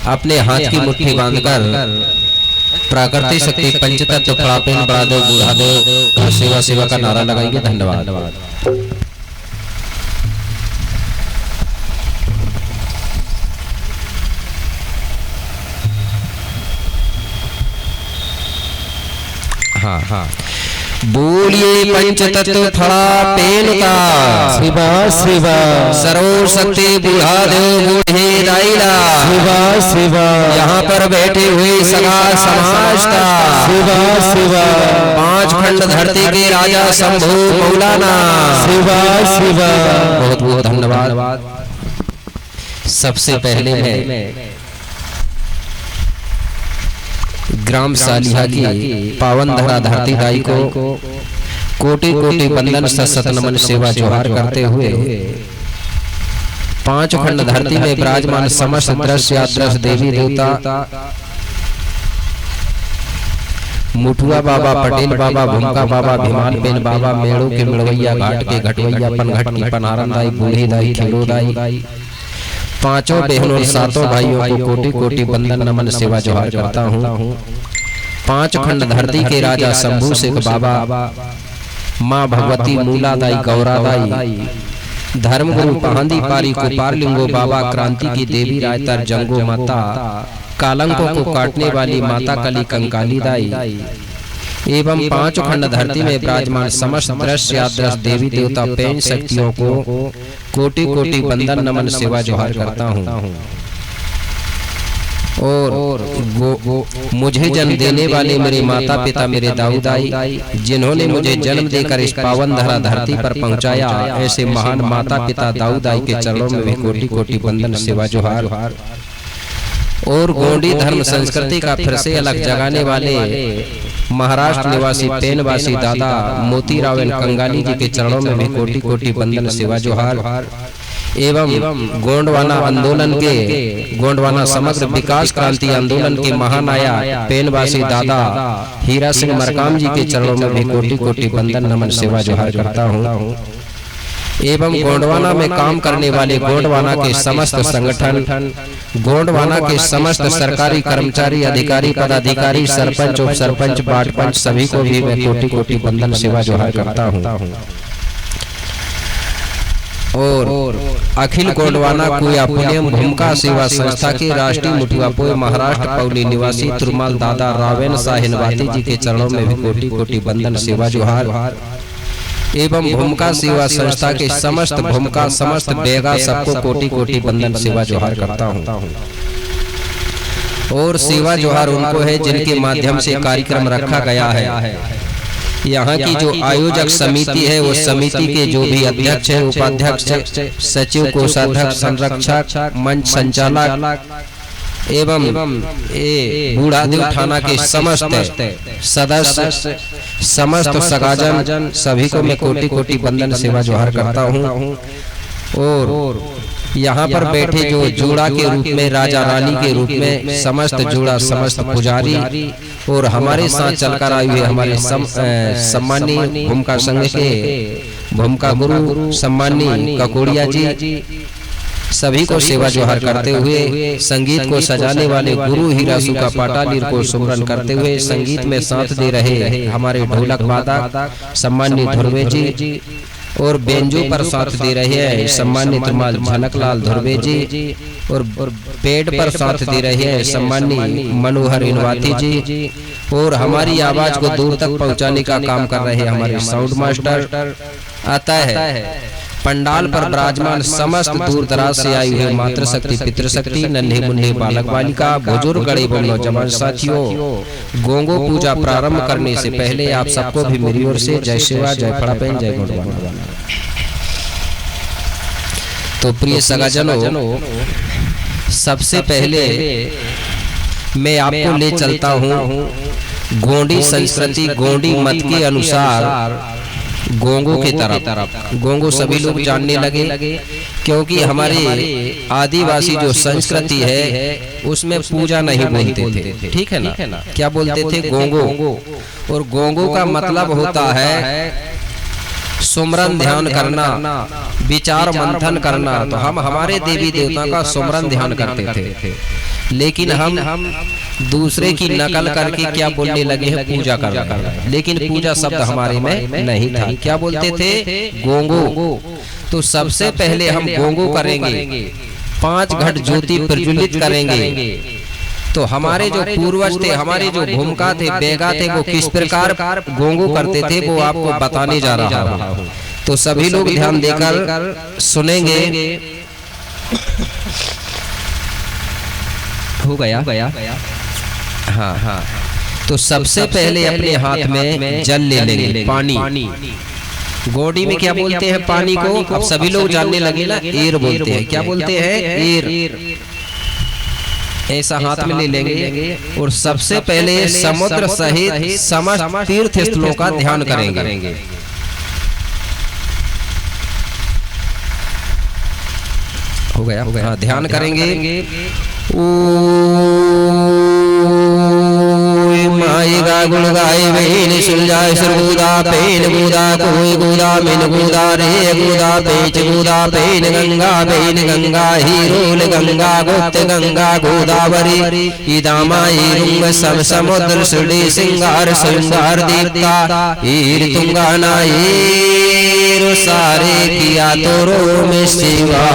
अपने हाथ की मुट्ठी बांधकर प्राकृतिक शक्ति पंचतत्व फड़ापेन बड़ादेव बूढ़ादेव का सेवा सेवा का नारा लगाएंगे। धन्यवाद। हाँ हाँ बोलिए पंचतत्व फड़ापेन का शिवा शिवा सर्व शक्ति बूढ़ादेव बूढ़े दाइला शिवा शिवा यहाँ पर बैठे हुए सगा समाज का शिवा शिवा 5 खंड धरती के राजा शंभू मौलाना शिवा शिवा बहुत बहुत धन्यवाद। सबसे पहले मैं ग्राम सालिहा की पावन धरा धरती दाई को कोटि कोटि बंदन सत नमन सेवा जोहार करते हुए 5 खंड धरती में विराजमान समस्त दृश्य अदृश्य देवी देवता मुठुआ बाबा, पटेल बाबा, भूमका बाबा, भीमान बेन बाबा, मेड़ों के मिड़वैया, घाट के घटवैया, पनघट की पनारन दाई, बूढ़ी दाई, खिलो दाई, 5 बहनों 7 भाइयों को कोटि कोटि बंदन नमन सेवा जोहार करता हूँ। 5 खंड धरती के राजा शंभू शेख बाबा, माँ भगवती मूलादाई, गौरादाई, धर्मगुरु पहांदी पारी कुपारलिंगो बाबा, क्रांति की देवी रायतर जंगो माता, कालंकों को काटने वाली माता कली कंकाली दाई एवं 5 खंड धरती में विराजमान समस्त दृश्य अदृश्य देवी देवता पेन शक्तियों को कोटि कोटि बंदन नमन सेवा जोहार करता हूँ। और मुझे जन्म देने वाले मेरे माता पिता मेरे दाऊ दाई, जिन्होंने मुझे जन्म देकर इस पावन धरा धरती पर पहुंचाया, ऐसे महान माता पिता दाऊ दाई के चरणों में भी कोटि कोटि बंदन सेवा जोहार। और गोंडी धर्म संस्कृति का फिर से अलग जगाने वाले महाराष्ट्र निवासी पेनवासी दादा मोतीराव कंगाली जी के चरणों में भी कोटि कोटि बंदन सेवा जोहार। एवं गोंडवाना समग्र विकास क्रांति आंदोलन के महानायक पेनवासी दादा हीरा सिंह मरकाम जी के चरणों में भी कोटि कोटि बंदन नमन सेवा जोहार करता हूँ। एवं गोंडवाना में काम करने वाले गोंडवाना के समस्त संगठन, गोंडवाना के समस्त सरकारी कर्मचारी, अधिकारी, पदाधिकारी, सरपंच, उप सरपंच, वार्ड पंच, सभी को भी मैं कोटि कोटि बंदन सेवा जोहार करता हूँ। और अखिल गोंडवाना कुया पुण्यम भूमका सेवा संस्था के राष्ट्रीय मुठुआपोय महाराष्ट्र पौली निवासी तुरमाल दादा रावेन साहिनवाती जी के चरणों में भी कोटि कोटि बंदन सेवा जोहार। एवं भूमका सेवा संस्था के समस्त बेगा सबको कोटि कोटि बंदन सेवा जोहार करता हूँ। और सेवा जोहार उनको है जिनके माध्यम से कार्यक्रम रखा गया है। यहाँ की जो आयोजक समिति है, वो समिति के जो भी अध्यक्ष है, उपाध्यक्ष, सचिव, कोषाध्यक्ष, संरक्षक, मंच संचालक एवं बूढ़ादेव थाना के समस्त सदस्य, समस्त सगाजन, सभी को मैं कोटि कोटि बंदन सेवा जोहार करता हूँ। और यहाँ पर बैठे जो जोड़ा के रूप में, राजा रानी के रूप में समस्त जोड़ा, समस्त पुजारी और हमारे साथ चलकर आए हुए हमारे सम्मानी भूमका संघ के भूमका गुरु सम्मानी ककोड़िया जी, सभी को सेवा जोहार करते हुए संगीत को सजाने वाले गुरु हीरासु का पाटालीर को सुमरन करते हुए संगीत में साथ दे रहे हमारे ढोलक वादक सम्मानित धुर्वे जी, और बेंजो पर साथ दे रहे हैं सम्मानित तुरमाल झनकलाल धुर्वे जी, और पेड़ पर साथ दे रहे हैं सम्मानित मनोहर इनवाती जी, और हमारी आवाज को दूर तक पहुंचाने का काम कर रहे हैं हमारे साउंड मास्टर। आता है पंडाल पर विराजमान समस्त दूर दराज से आई हुई मातृशक्ति, पितृशक्ति, नन्हे मुन्ने बालक बालिका, बुजुर्ग एवं नौजवान साथियों, गोंगो पूजा प्रारंभ करने से पहले आप सबको भी मेरी ओर से जय शिवा, जय फड़ापेन, जय गोंडवाना। तो प्रिय सगाजनों, सबसे पहले मैं आपको ले चलता हूँ गोंडी संस्कृति, गोंडी मत के अनुसार गोंगो की तरफ। गोंगो सभी लोग जानने लगे क्योंकि हमारे आदिवासी जो संस्कृति है उसमें पूजा नहीं बोलते थे, ठीक है ना, क्या बोलते थे? गोंगो। और गोंगो का मतलब होता है सुमरन ध्यान करना, विचार मंथन करना। तो हम हमारे देवी देवता का सुमरन ध्यान करते थे। लेकिन हम दूसरे की नकल करके क्या बोलने लगे हैं, पूजा कर रहे हैं। लेकिन पूजा शब्द हमारे में नहीं था। क्या बोलते थे, गोंगो। तो सबसे पहले हम गोंगो करेंगे, 5 घट ज्योति प्रज्वलित करेंगे। तो हमारे जो पूर्वज थे, हमारे जो भूमिका थे, बेगा थे, वो किस प्रकार गोंगो करते थे वो आपको बताने जा रहा हूँ। तो सभी लोग ध्यान देकर सुनेंगे। हो गया? हाँ। तो सबसे पहले अपने हाथ में जल ले लेंगे, पानी। गोडी में क्या बोलते हैं पानी को, अब सभी लोग जानने लगे ना, ईर बोलते हैं। क्या बोलते हैं, ईर। ऐसा हाथ में ले लेंगे और सबसे पहले समुद्र सहित समस्त तीर्थ स्थलों का ध्यान करेंगे। हो गया? हाँ, ध्यान करेंगे। माईगा गुण गाय बेन सुलझाए सुरगुदा पेन गुदा कोई गुदा मिन गुदा रे गुदा पेच गुदा पेन गंगा बेन गंगा हीरोल गंगा गुप्त गंगा गोदावरी इदामाई रुंग सब समुद्र सुडी सिंगार श्रृंगार दीप्ता ईर तुंगा नाईर सारे किया तो रो में शिवा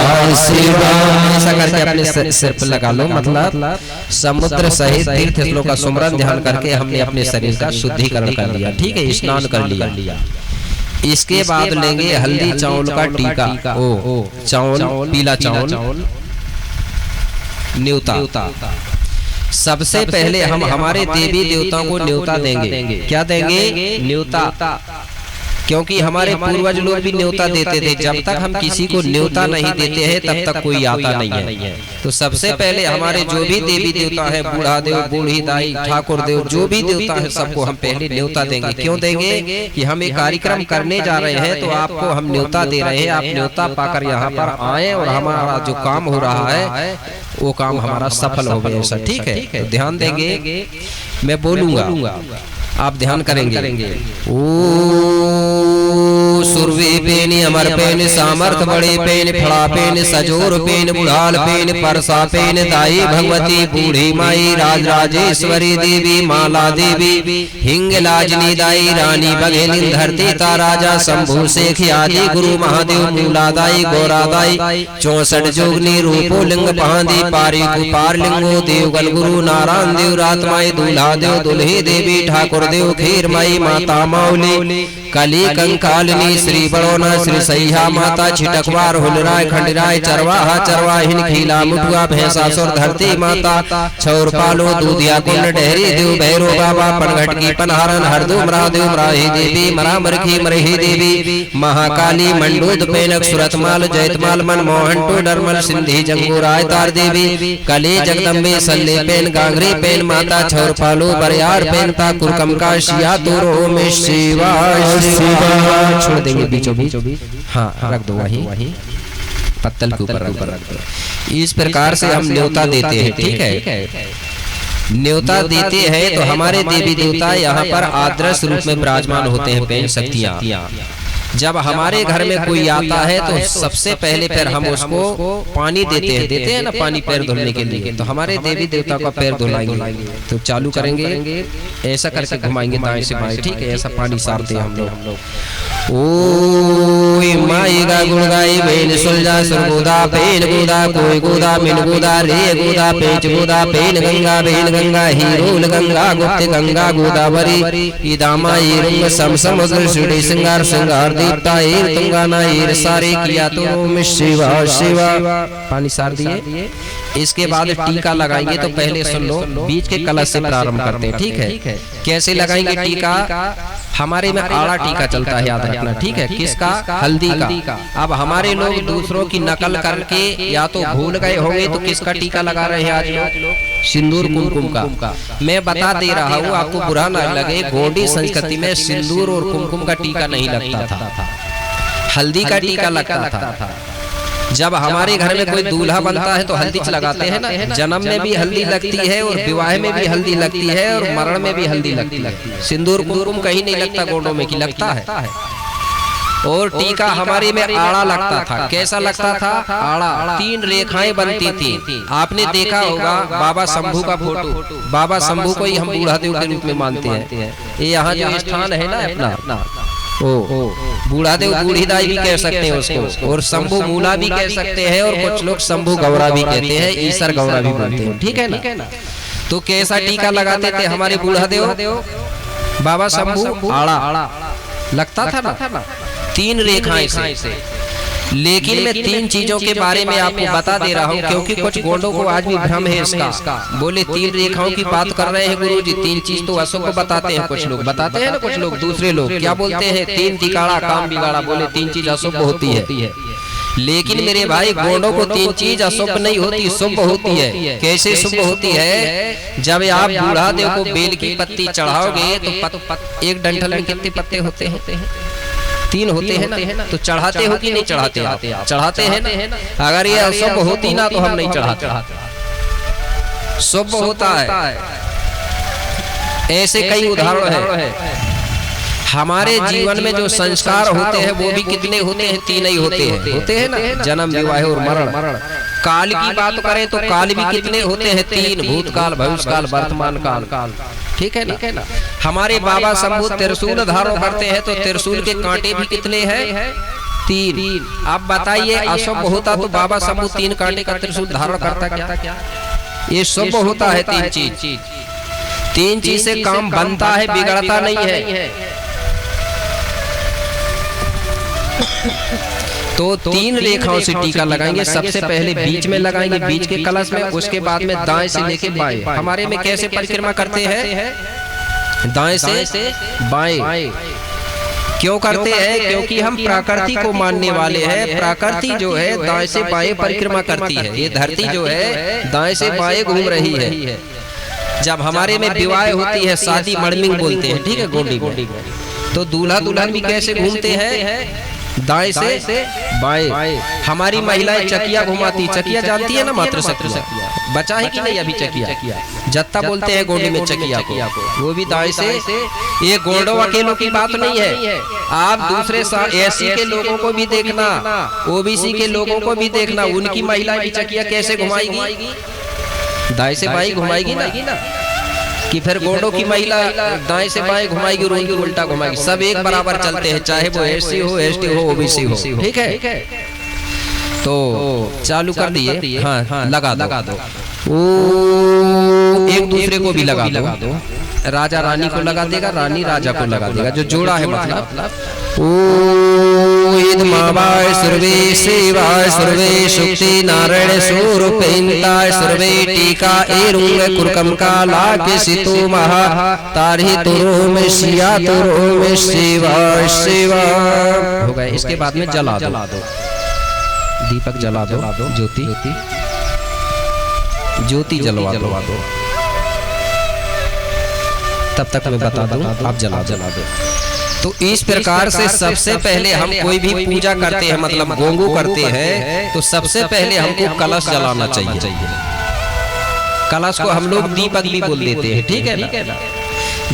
शिवा। ऐसा करके अपने सिर पर लगा लो। मतलब समुद्र सहित तीर्थ स्थलों का सुमरन ध्यान करके हमने अपने शरीर का शुद्धिकरण कर लिया। ठीक है, स्नान कर लिया। इसके बाद लेंगे हल्दी चावल का टीका। चावल, पीला चावल, न्योता। सबसे पहले हम हमारे देवी देवताओं को न्योता देंगे। क्या देंगे, न्योता। क्योंकि हमारे पूर्वज लोग भी न्योता देते थे। जब तक हम किसी को न्योता नहीं देते हैं तब तक कोई आता नहीं है। तो सबसे पहले हमारे जो भी देवी देवता है, बूढ़ा देव, बूढ़ी दाई, ठाकुर देव, जो भी देवता है सबको हम पहले न्योता देंगे। क्यों देंगे कि हम एक कार्यक्रम करने जा रहे हैं तो आपको हम न्योता दे रहे हैं। आप न्योता पाकर यहाँ पर आए और हमारा जो काम हो रहा है वो काम हमारा सफल हो गया। ऐसा ठीक है? तो ध्यान देंगे, मैं बोलूंगा, आप ध्यान करेंगे। सुरवे पेन अमर पेन सामर्थ बड़े पेन फड़ा पेन सजोर पेन बुढ़ाल पेन परसा पेन दाई भगवती बूढ़ी माई राज राजेश्वरी देवी माला देवी हिंग लाजनी दाई रानी बघेली धरती ता राजा शंभु शेख आदि गुरु महादेव मूलादाई गौरादाई 64 जोगनी रूपो लिंग पांदी पारी कुपार लिंगो देवगन गुरु नारायण देव रातमाई दूल्हा देव दुल्हे देवी ठाकुर देव खीर माई माता मौली कली कंकालिनी श्री बड़ोना श्री सैया माता छिटकवार हुलराय खंडराय चरवाहा चरवाहिन खीला मुठुआ भैंसासुर धरती माता छौर पालो दूधिया कुंड डेहरी देव भैरो बाबा पनघट की पनहारन हरदू मरादेव मराही देवी मरामरखी मरही देवी महाकाली मंडूद पेनक सुरतमाल जयतमाल मनमोहन टोडरमल सिंधी जंगू राय तार देवी कली जगदम्बे सल्ले पेन गांगरी पेन माता छौर पालो बरियार पेन ता कुरकम का शिया तोरो में शिवा छोड़ देंगे बीचों बीच। हाँ, रख दो वहीं पत्तल के ऊपर रख दो। इस प्रकार से हम न्योता देते हैं। ठीक है, न्योता देते हैं तो हमारे देवी देवता यहाँ पर आदर्श रूप में विराजमान होते हैं। पेन शक्तियाँ जब हमारे घर में कोई आता है तो सबसे पहले फिर हम उसको पानी देते हैं ना, पानी पैर धुलने के लिए। तो हमारे देवी देवता का पैर धुलाएंगे। तो चालू करेंगे, ऐसा करके घुमाएंगे दाएं से बाएं। ठीक है, ऐसा पानी सारते हैं हम लोग। ओ माई गा गुण गाई बेन सुलझा सुरगुदा पेन गुदा कोई गुदा मिन गुदा रे गुदा पेच गुदा पेन गंगा बेन गंगा हीरोल गंगा गुप्त गंगा गोदावरी इदामा ईरुंग सम समुद्र सुडी सिंगार सिंगार दीप्ता ईर तुंगा ना ईर सारे किया तो में शिवा शिवा। पानी सार दिए। इसके बाद टीका लगाएंगे। तो पहले सुन लो, बीच के कलश से प्रारंभ करते हैं। ठीक है, कैसे लगाएंगे टीका? हमारे में आड़ा टीका चलता है, याद रखना। ठीक है, किसका? हल्दी का। अब हमारे लोग दूसरों की नकल करके या तो भूल गए होंगे तो किसका टीका लगा रहे हैं आज लोग? सिंदूर कुमकुम का। मैं बता दे रहा हूँ, आपको बुरा ना लगे, गोंडी संस्कृति में सिंदूर और कुमकुम का टीका नहीं लगता था, हल्दी का टीका लगता था। जब हमारे घर में कोई दूल्हा बनता है तो हल्दी लगाते हैं ना। जन्म में भी हल्दी लगती है और विवाह में भी हल्दी लगती है और मरण में भी हल्दी लगती है। सिंदूर कुमकुम कहीं नहीं लगता गोंडों में, की लगता है? और टीका हमारे में आड़ा लगता था। कैसा लगता था? आड़ा। 3 रेखाएं बनती थी। आपने देखा होगा बाबा शंभू का फोटो, बाबा शंभू को ही हम बूढ़ादेव के रूप में मानते हैं। ये यहाँ जो स्थान है ना अपना, ओ बूढ़ादेव बूढ़ीदाई भी कह सकते हैं उसको, और शंभू मूला भी कह सकते हैं, और कुछ लोग शंभू गौरा भी कहते हैं, ईसर गौरा भी बोलते हैं। ठीक है ना? तो कैसा टीका लगाते थे हमारे बूढ़ादेव? बाबा शंभू आड़ा लगता था ना, 3 रेखाएं से। लेकिन मैं 3 चीजों के बारे में आपको बता दे रहा हूँ, क्योंकि कुछ गोंडों को आज भी भ्रम है इसका। बोले 3 रेखाओं की बात कर रहे हैं गुरुजी, 3 चीज तो अशुभ बताते हैं, कुछ लोग बताते हैं ना, कुछ लोग दूसरे लोग क्या बोलते हैं, 3 तिकाड़ा काम बिगाड़ा, बोले 3 चीज अशुभ होती है। लेकिन मेरे भाई गोंडों को 3 चीज अशुभ नहीं होती, शुभ होती है। कैसे शुभ होती है? जब आप बूढ़ादेव को बेल की पत्ती चढ़ाओगे तो एक डंठल में कितने पत्ते होते हैं? 3 होते हैं ना। तो चढ़ाते हो कि नहीं चढ़ाते? चढ़ाते हैं ना। अगर ये अशुभ होती ना तो हम नहीं चढ़ाते। शुभ होता है। ऐसे कई उदाहरण है। हमारे जीवन में जो संस्कार होते हैं वो भी कितने होते हैं? 3 ही होते हैं ना, जन्म, विवाह और मरण। काल की बात करें तो काल भी कितने होते हैं? 3, भूतकाल, भविष्यकाल, वर्तमान काल। ठीक है ना? हमारे बाबा शंभू त्रिशूल धारण करते हैं, तो त्रिशूल के कांटे भी कितने हैं? 3। अब बताइए अशुभ होता तो बाबा शंभू 3 कांटे का त्रिशूल धारण करता क्या? ये शुभ होता है। 3 चीज से काम बनता है, बिगड़ता नहीं है। तो 3 रेखाओं से टीका लगाएंगे। सबसे पहले बीच में लगाएंगे, बीच के कलश में। उसके बाद में दाएं से लेके बाएं। हमारे में कैसे परिक्रमा करते हैं? दाएं से बाएं। क्यों करते हैं? क्योंकि हम प्रकृति को मानने वाले हैं। प्रकृति जो है दाएं से बाएं परिक्रमा करती है। ये धरती जो है दाएं से बाएं घूम रही है। जब हमारे में विवाह होती है, शादी मड़मिंग बोलते हैं, ठीक है, गोंडी, तो दूल्हा दुल्हन भी कैसे घूमते हैं? दाएं से बाएं। हमारी महिलाएं चकिया घुमाती। चकिया जानती है ना, मातृशक्ति बचा है कि नहीं अभी? चकिया जत्ता बोलते हैं गोंडी में चकिया को, वो भी दाएं से। ये गोंडों अकेलों की बात नहीं है। आप दूसरे एससी के लोगों को भी देखना, ओबीसी के लोगों को भी देखना, उनकी महिलाएं भी चकिया कैसे घुमाएगी? दाएं से बाएं घुमाएगी ना। कि फिर गोंडों की महिला दाएं से बाएं घुमाएगी और उनकी उल्टा घुमाएगी। सब एक बराबर चलते हैं, चाहे वो एससी हो, एसटी हो, ओबीसी हो। ठीक है? तो चालू कर दिए। हाँ, लगा दो। ओ एक दूसरे को भी लगा दो। राजा रानी को लगा देगा, रानी राजा को लगा देगा, जो जोड़ा है मतलब। ओ ईद मावाय सर्वे सेवाय सर्वे शुक्ति नारायण स्वरूपेंताय सर्वे टीका एरुंग कुरकम का लाके सितो महा तारही तुरो में सिया तुरो में सेवाय सेवा हो गए। इसके बाद में जला दो, दीपक जला दो, ज्योति जलवा दो। तब तक मैं बता दूं, आप जला दो। तो इस प्रकार से सबसे पहले हम कोई भी पूजा करते हैं, मतलब गोंगू करते हैं, तो सबसे पहले हमको कलश जलाना चाहिए। कलश को हम लोग दीपक भी बोल देते हैं। ठीक है ना?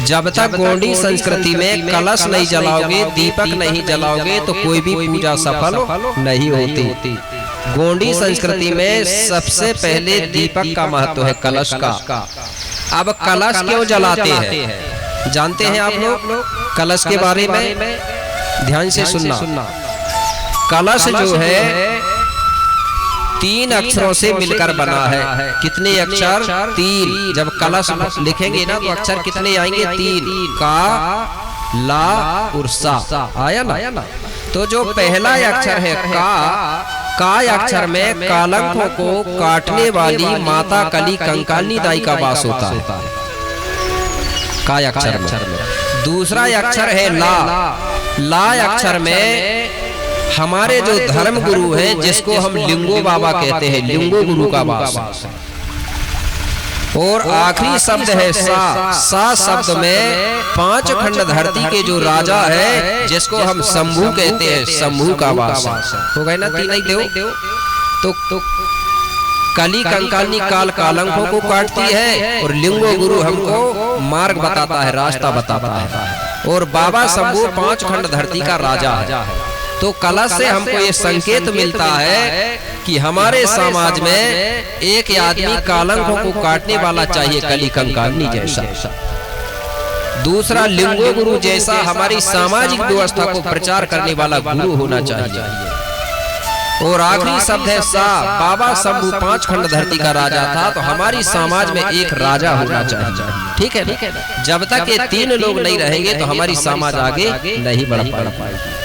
जब तक गोंडी संस्कृति में कलश नहीं जलाओगे, दीपक नहीं जलाओगे, तो कोई भी पूजा सफल नहीं होती। गोंडी संस्कृति में सबसे पहले दीपक का महत्व है, कलश का। अब कलश क्यों जलाते हैं जानते हैं आप लोग? कलश के बारे में ध्यान से सुनना। कलश जो है 3 अक्षरों से मिलकर बना है। कितने अक्षर? 3। जब कलश लिखेंगे ना तो अक्षर कितने आएंगे? 3। का, ला और सा आया ना। तो जो पहला अक्षर है का अक्षर में कालंकों को काटने वाली माता कली कंकालिनी दाई का वास होता है, का अक्षर में। दूसरा अक्षर है ला अक्षर में हमारे जो धर्म गुरु हैं, जिसको हम लिंगो बाबा कहते हैं, लिंगो गुरु का वास। और आखिरी शब्द है सा शब्द में 5 खंड धरती के जो राजा है, जिसको हम शंभू कहते हैं, शंभू का वास हो गए ना। 3 देव। तो कली कंकालिनी काल कालंकों को काटती है, और लिंगो गुरु हमको मार्ग बताता है, रास्ता बताता है। और बाबा शंभू 5 खंड धरती का राजा है। तो कलश से हमको ये संकेत मिलता है कि हमारे समाज में एक आदमी कलंकों को काटने वाला चाहिए, कली कंकालनी जैसा। दूसरा, लिंगो गुरु जैसा हमारी सामाजिक व्यवस्था को प्रचार करने वाला गुरु होना चाहिए। और आखिरी शब्द है सा। बाबा शंभू 5 खंड धरती का राजा था, तो हमारी समाज में एक राजा होना चाहिए। ठीक है ना? जब तक ये 3 लोग नहीं रहेंगे तो हमारी समाज आगे नहीं बढ़ पाएगी।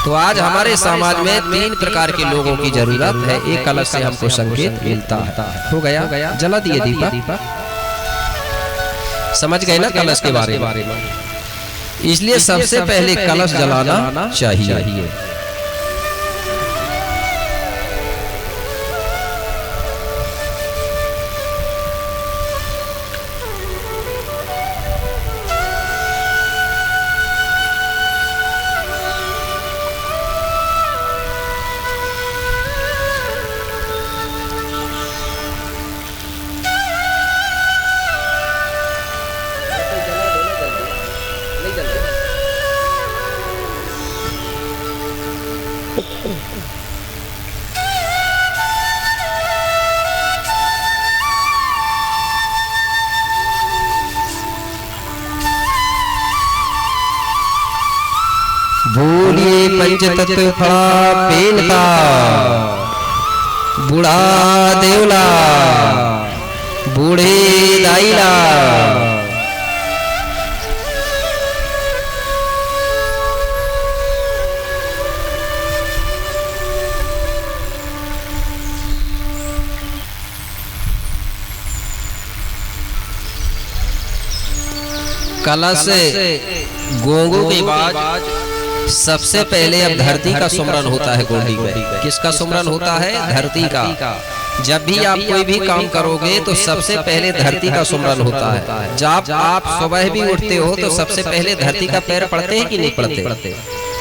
तो आज हमारे समाज में 3 प्रकार के लोगों की जरूरत है। एक कलश से हमको संकेत मिलता है। हो गया? जला दिए दीपक? समझ गए ना कलश के बारे में? इसलिए सबसे पहले कलश जलाना चाहिए। बोलिए पंचतत्व फला पेनता, बूढ़ा देवला, बूढ़े दाईला। कलश गोंगों के बाद सबसे पहले अब धरती का सुमरन होता है। गोंडी में किसका सुमरन होता है? धरती का। जब भी आप कोई भी काम करोगे तो सबसे पहले धरती का सुमरन होता है। जब आप सुबह भी उठते हो तो सबसे पहले धरती का पैर पड़ते हैं कि नहीं पड़ते?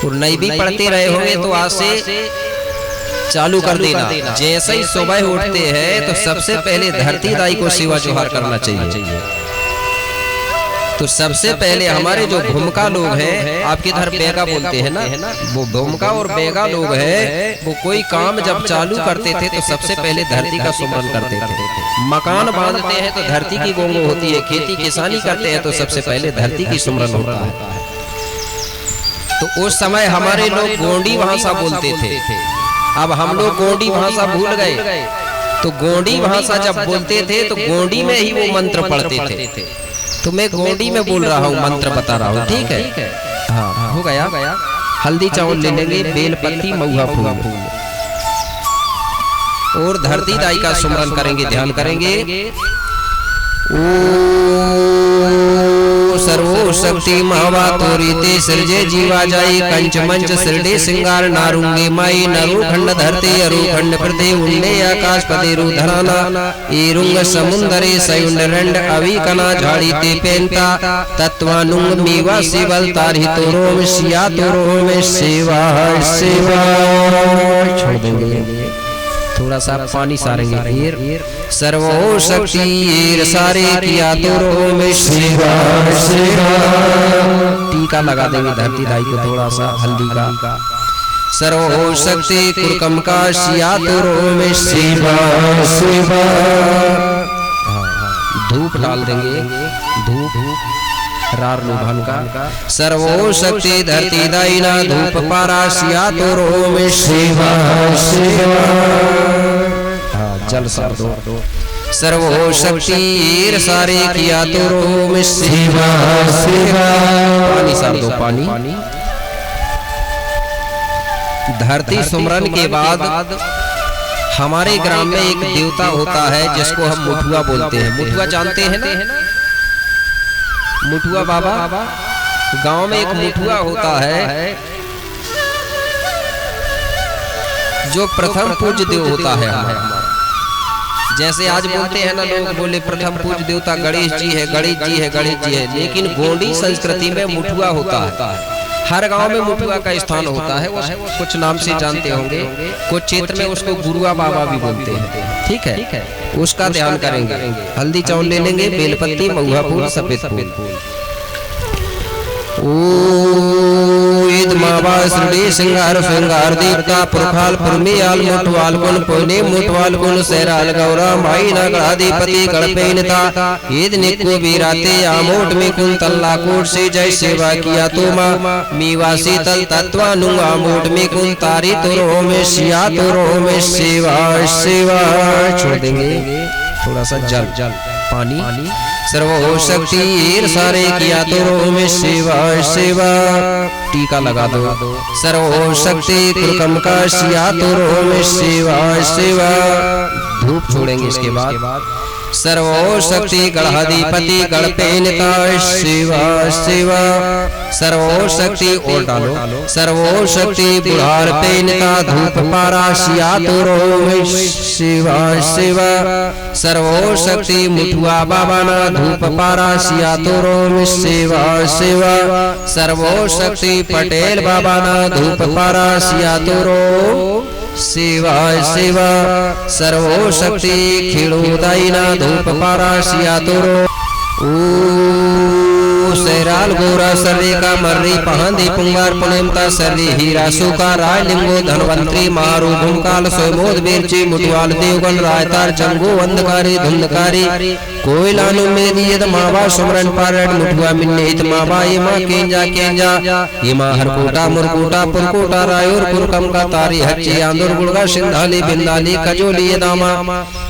और नहीं भी पड़ते रहे होंगे तो आज से चालू कर देना। जैसे ही सुबह उठते हैं तो सबसे पहले धरती दाई को सेवा जोहार करना चाहिए। तो सबसे पहले हमारे जो भूमिका लोग हैं, आपके इधर बेगा बोलते हैं ना, वो भूमिका और बेगा लोग हैं, वो कोई काम जब चालू करते थे तो सबसे पहले धरती का सुमरन करते थे। मकान बांधते हैं तो धरती की गोंगो होती है, खेती किसानी करते हैं तो सबसे पहले धरती की सुमरन होता है। तो उस समय हमारे लोग गोंडी भाषा बोलते थे। अब हम लोग गोंडी भाषा भूल गए, तो गोंडी भाषा जब बोलते थे तो गोंडी में ही वो मंत्र पढ़ते थे। तो मैं गोंडी में बोल रहा हूँ, मंत्र बता रहा हूँ। ठीक है? हाँ, हो गया। हल्दी चावल ले लेंगे, बेल पत्ती, महुआ फूल, और धरती दाई का सुमरन करेंगे, ध्यान करेंगे। सर्वो शक्ति महावा तोरीते सृजे जीवा जाई, कंच मंच सृडे सिंगार नारुंगे माई, नरु खंड धरते अरु खंड प्रदे उन्ने आकाश पदे रु धराना, एरुंग समुंदरे सयुंड रंड अवि कना झाड़ीते पेंता, तत्वानुंग मीवा सिवल तारहि तोरो में सिया तोरो में सेवा सेवा। छोड़ देंगे, थोड़ा सा पानी सारेंगे। सर्वो शक्ति सारे किया तोरो में सेवा सेवा। टीका लगा देंगे धरती दाई को थोड़ा सा हल्दी का। सर्वो शक्ति कुरकम का सिया तोरो में सेवा सेवा। धूप डाल देंगे, धूप रार लोभन का। सर्वो शक्ति धरती दाइना धूप पारा सिया तोरो में सेवा सेवा। जल सार दो। सर्वो शक्ति सारे किया तोरो में सेवा सेवा। पानी सार दो, पानी। धरती सुमरन के बाद हमारे ग्राम में एक देवता होता है जिसको हम मुठुआ बोलते हैं। मुठुआ जानते हैं ना? मुठुआ बाबा, गांव में एक मुठुआ होता है जो प्रथम पूज्य देव होता है हमारा। जैसे आज बोलते हैं ना लोग, बोले प्रथम पूज्य देवता गणेश जी है, गणेश जी है, गणेश जी है, लेकिन गोंडी संस्कृति में मुठुआ होता है। हर गांव में मुठुआ का स्थान होता है, वो कुछ नाम से जानते होंगे। कुछ क्षेत्र में उसको गुरुआ बाबा भी बोलते हैं। ठीक है? उसका ध्यान करेंगे। हल्दी चावल ले लेंगे, बेलपत्ती, महुआ फूल, सफेद फूल। ईद मावा श्री सिंगार श्रृंगार दीप्ता पुरखाल पुरमियाल मोटवाल कुल पुने मोटवाल कुल सैराल गौरा माई नगराधिपति गणपेनता ईद निको बीराते आमोट में कुल तल्ला कोट से जय सेवा किया तो माँ मीवासी तल तत्वा नु आमोट में कुल तारी तुरो में सिया तुरो में सेवा सेवा। छोड़ देंगे थोड़ा सा जल पानी। सर्वो शक्ति सारे किया तो में सेवा सेवा। टीका लगा दो। सर्वो शक्ति कुरकम का सिया तो में सेवा सेवा। धूप छोड़ेंगे इसके बाद। सर्वो शक्ति गणाधिपति गणपेनता सेवा सेवा। सर्वो शक्ति और डालो। सर्वो शक्ति बुढ़ार पेनता धूप पारा सिया तो में सेवा सेवा। सर्वो शक्ति मुठुआ बाबा ना धूप पारा सिया तो में सेवा सेवा। सर्वो शक्ति पटेल बाबा ना धूप पारा सिया तो सेवा सेवा। सर्वो शक्ति खिड़ोदाई ना धूप पारा सिया तो सैराल गोरा सर्रे का मर्री पहांदी पुंगार पुनेमता सर्री हीरा सुका राय लिंगो धनवंतरी मारू धुमकाल सोमोद बेरची मुटवाल देवगन रायतार जंगो वंदकारी धुंधकारी कोयलानु में दियद मावा सुमरन पारड मुठुआ मिन्नेत मावा इमा केंजा केंजा इमा हरकोटा मुरकोटा पुरकोटा रायोर पुरकम का तारी हच्ची आंदुर गुड़गा सिंधाली बिंदाली कजोली दामा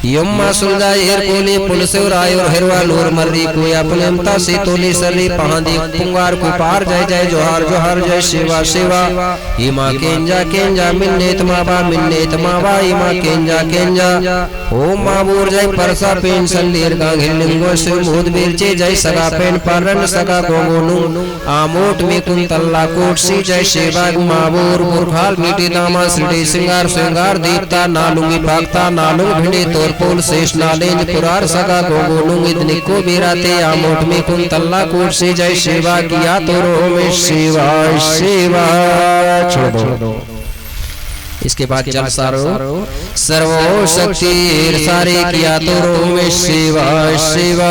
यम्मा सुलजा एर कोली पुलसेव रायोर हिरवा लोर मर्री कोया पुनेमता से तोली सर्री पहांदी पुंगार को पार जय जय जोहार जोहार जय सेवा सेवा। इमा केंजा केंजा मिन्नेत मावा इमा केंजा केंजा ओम मामूर जय परसा पेन संदीर गांघिल लिंगो से मोद बेरचे जय सगा पेन पारन सगा गोगोनु आमोट में कुन तल्ला कोट सी जय सेवा मामूर पुरखाल मीठी दामा श्री सिंगार श्रृंगार दीप्ता नालुंगी भागता नालुंग भिंडे तोरपोल शेष नालेंज पुरार सगा गोगोनु इतनी को बेराते आमोट में कुन तल्ला कोट से जय सेवा किया तो रो में सेवा सेवा। छोड़ दो। इसके बाद जल सारो। सर्वो शक्ति सारे किया तो रो में सेवा सेवा।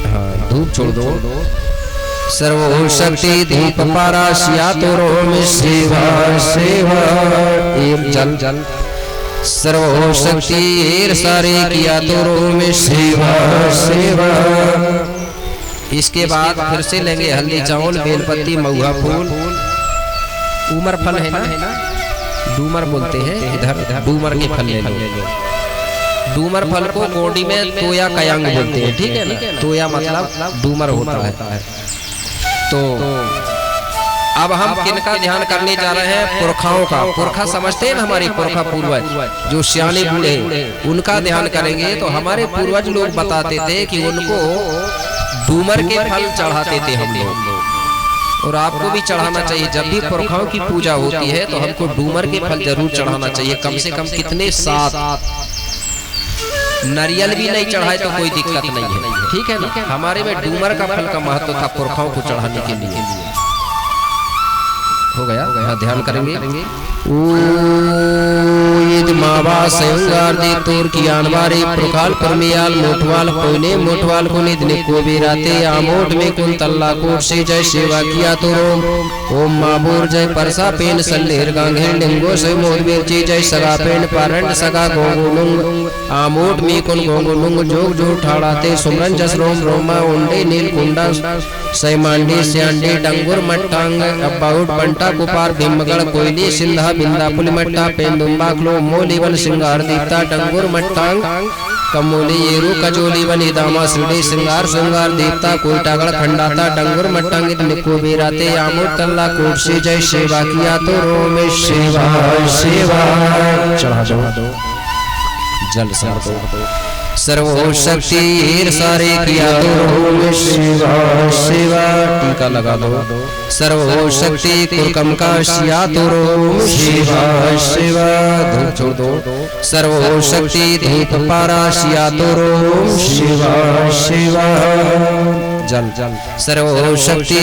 हाँ धूप छोड़ दो। सर्वो शक्ति धूप पारा सिया तो रो में सेवा सेवा। जल जल। सर्वो शक्ति सारे किया तो रो में सेवा सेवा। इसके बाद फिर से लेंगे हल्दी चावल बेलपत्ती महुआ फूल उमर फल है ना डूमर बोलते हैं इधर डूमर के फल ले लो। डूमर फल को गोडी में तोया कयांग बोलते हैं ठीक है ना। तोया मतलब डूमर होता है। तो अब हम किनका ध्यान करने जा रहे हैं? पुरखाओं का। पुरखा समझते हैं ना हमारे पुरखा पूर्वज जो सियाने बूढ़े उनका ध्यान करेंगे। तो हमारे पूर्वज लोग बताते थे कि उनको डूमर के फल चढ़ाते थे हम लोग और आपको भी चढ़ाना चाहिए। जब भी पुरखाओं की पूजा होती है तो हमको डूमर के फल जरूर चढ़ाना चाहिए। कम से कम कितने 7 नारियल भी नहीं चढ़ाए तो कोई दिक्कत नहीं है ठीक है ना। हमारे में डूमर का फल का महत्व था पुरखाओं को चढ़ाने के लिए। हो गया ध्यान करेंगे। मावा संगार दी तोर की आनवारी पुरखाल परमियाल मोटवाल कोने मोटवाल को निधने को बेराते आमोट में कुन तल्ला कोट से जय सेवा किया तो ओम माबूर जय परसा पेन सल्लेर गांघेर लिंगो से मोद बेरची जय सगा पेन पारंड सगा गोगुनुंग आमोट में कुन गोगुनुंग जोग जो ठाड़ाते सुमरन जस रोम रोमा उंडे नील कुंडा सैमांडी स्यांडी डंगुर मट्टांग अबाउट पंटा कुपार भीमगढ़ कोयली सिंधा बिंदा पुलिमट्टा पेंदुम्बाखलो मोलीवन सिंगार दीप्ता डंगुर मट्टांग कमोली येरू कजोली बनी दामा श्री सिंगार श्रृंगार दीप्ता कोयटागढ़ खंडाता डंगुर मट्टांगित निको बेराते आमोट तल्ला कोट से जय सेवा किया तो रो में सेवा सेवा। चढ़ा दो जल सर दो। सर्वो शक्ति सारे किया तो में सेवा सेवा। टीका लगा दो। सर्वो शक्ति कुरकम का सिया तो सेवा सेवा। धूप छोड़ दो। सर्वो शक्ति धूप पारा सिया तो सेवा सेवा। जल जल। सर्वो शक्ति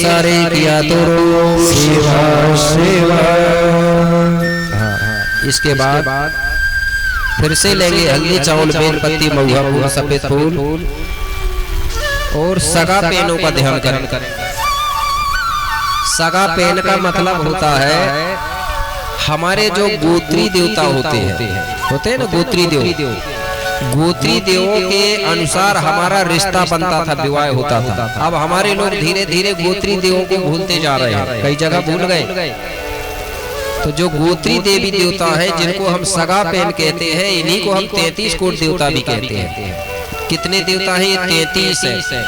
सारे किया तो सेवा सेवा। इसके बाद फिर से लेंगे हल्दी चावल बेलपत्ती महुआ फूल सफेद फूल और सगा पेनों का ध्यान करें। सगा पेन का मतलब होता है हमारे जो गोत्री देवता होते हैं ना, गोत्री देव, गोत्री देवों के अनुसार हमारा रिश्ता बनता था, विवाह होता था। अब हमारे लोग धीरे धीरे गोत्री देवों को भूलते जा रहे हैं, कई जगह भूल गए। तो जो गोत्री देवी देवता हैं जिनको हम सगा पेन कहते हैं, इन्हीं को हम 33 कोट देवता भी कहते हैं। कितने देवता हैं? ये 33 है।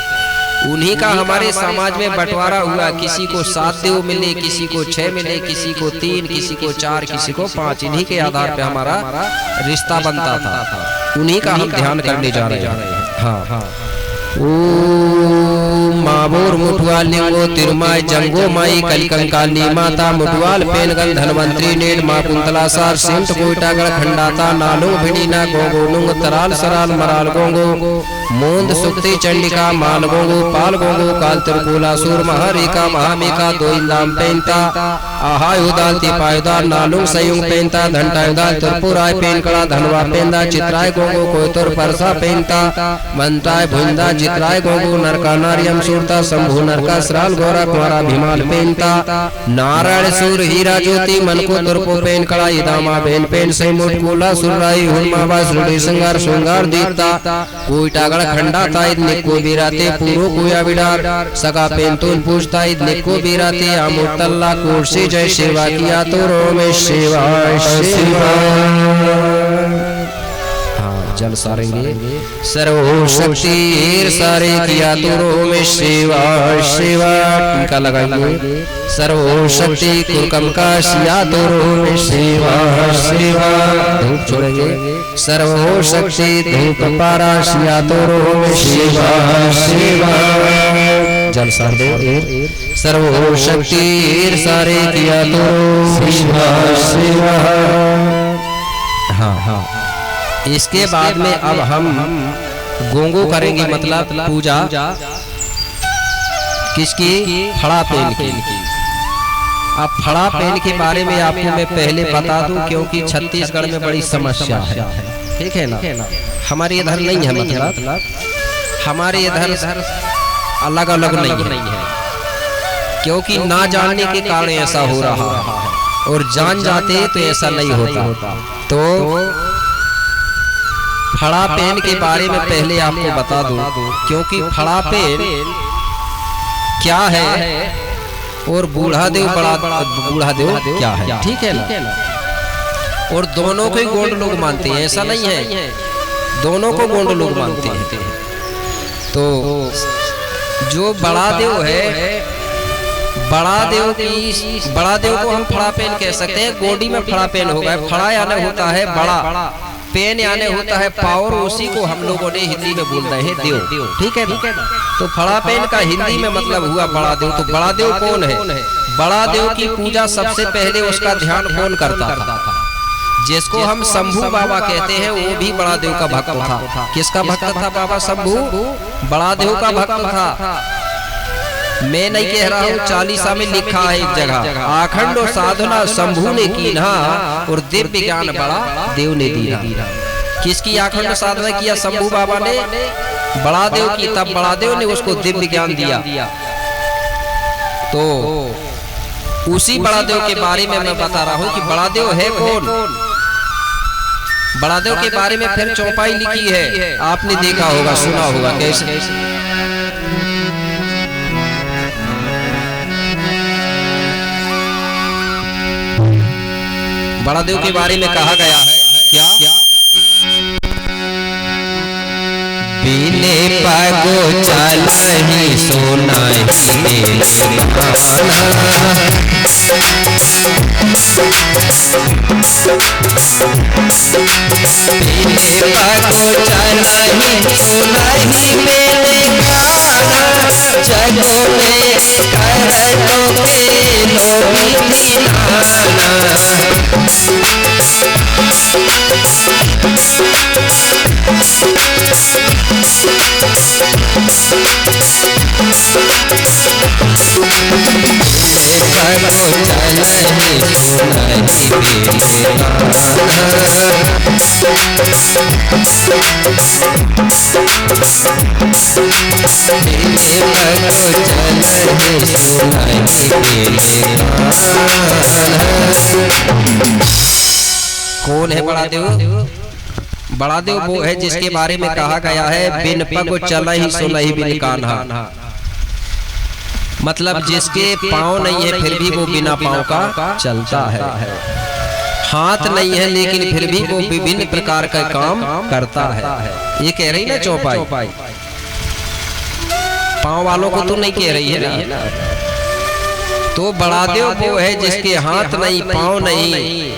उन्हीं का हमारे समाज में बंटवारा हुआ, किसी को 7 देव मिले, किसी को 6 मिले, किसी को 3, किसी को 4, किसी को 5। इन्हीं के आधार पे हमारा रिश्ता बनता था, उन्हीं का हम ध्यान करने जा रहे हैं। हाँ, माबोर मुठवाल लिंगो तिरुमाय जंगो माई कलकंकाली माता मुठवाल पेनगल धनवंतरी नेड माँ कुंतला सार सिंट कोयटागढ़ खंडाता नालो भिड़ीना गोगो नुंग तराल सराल मराल गोंगो मोंद सुक्ति चंडिका माल गोंगो पाल गोंगो काल तिरकुला सूर महारेका महामेका दो इंदाम पेंता आहायुदाल तिपायुदाल नालुंग सयुंग पेंता धंटायुदाल त्रिपुराय पेनकड़ा धनवा पेंदा चित्राय गोंगो कोयतुर परसा पेंता मंत्राय भुंदा चित्राय गोंगो नरका नारियम सूरता शंभु नरका सराल गौरा कुमारा भीमाल पेंता नारायण सूर हीरा ज्योति मन को तुरपो पेन कड़ा इदामा बेन पेन से मुठ कोला सुरराई हुलमावा सुरडी संगार श्रृंगार दीप्ता कोयटागढ़ खंडा ताइद निको बिराते पूरो कोया विडार सगा पेन तोन पूछता इद निको बिराते आमुतल्ला कोर्से जय सेवा किया तो रोमे सेवा सेवा। जल सारेंगे सर्वो शक्ति सारे किया तो रोमे सेवा सेवा। टीका लगाएंगे सर्वो शक्ति कुरकम का सिया तो रोमे सेवा सेवा। धूप छोड़ेंगे सर्वो शक्ति धूप पारा सिया तो रोमे सेवा सेवा। जल सार दो सर्वो शक्ति सारे किया तो सेवा सेवा। हाँ, इसके बाद में अब हम गोंगो करेंगे, मतलब पूजा किसकी? फड़ा पेन की। अब फड़ा पेन के बारे में आपको मैं पहले बता दूं, क्योंकि छत्तीसगढ़ में बड़ी समस्या है, ठीक है ना। हमारे इधर नहीं है, मतलब हमारे इधर अलग अलग नहीं है, क्योंकि ना जानने के कारण ऐसा हो रहा है, और जान जाते तो ऐसा नहीं होता। तो फड़ा पेन के बारे में पहले आपको बता दूं, क्योंकि फड़ा पेन क्या है और बूढ़ा देव बूढ़ा देव क्या है, ठीक है ना। और दोनों को ही गोंड लोग मानते हैं, ऐसा नहीं है, दोनों को गोंड लोग मानते हैं। तो जो बड़ा देव है, बड़ा देव को हम फड़ा पेन कह सकते हैं। गोडी में फड़ा पेन होगा, फड़ा यानी होता है बड़ा, पेन यानी होता है पावर, उसी को हम लोगों ने हिंदी में बोल रहे हैं देव, ठीक है ना। तो फड़ा पेन का हिंदी में मतलब हुआ बड़ा देव। तो बड़ा देव कौन है? बड़ा देव की पूजा सबसे पहले उसका ध्यान कौन करता था? जिसको हम शंभू बाबा कहते हैं, वो भी बड़ा देव का भक्त था। किसका भक्त था? बाबा शंभू बड़ा देव का भक्त था। मैं नहीं कह रहा हूँ, 40 में लिखा है एक जगह, आखंड साधना शंभू ने की ना और दिव्य ज्ञान बड़ा देव ने दिया। किसकी आखंड साधना किया? शंभू बाबा ने बड़ा देव की, तब बड़ा देव ने उसको दिव्य ज्ञान दिया। तो उसी बड़ा देव के बारे में मैं बता रहा हूँ कि बड़ा देव है कौन। बड़ा देव के बारे में फिर चौपाई लिखी है, आपने देखा होगा, सुना होगा। कैसे? बड़ा देव के बारे में कहा गया है क्या? बिने पागो चलहि सोनाहि मेरे बहाना, बिने पागो चलहि सोनाहि मेरे गाना, जगो में करतो के लोभी दीनाना। भगो चल कौन है बड़ा देव? बड़ा देव वो है जिसके बारे में कहा गया है बिन पग चलहि सुनहि बिन कान्हा। मतलब जिसके पाँव नहीं है फिर भी वो बिना पाँव का चलता है, हाथ नहीं है लेकिन फिर भी वो विभिन्न प्रकार का काम करता है। ये कह रही ना चौपाई, पाँव वालों को तो नहीं कह रही है ना। तो बड़ा देव वो है जिसके हाथ नहीं पाँव नहीं,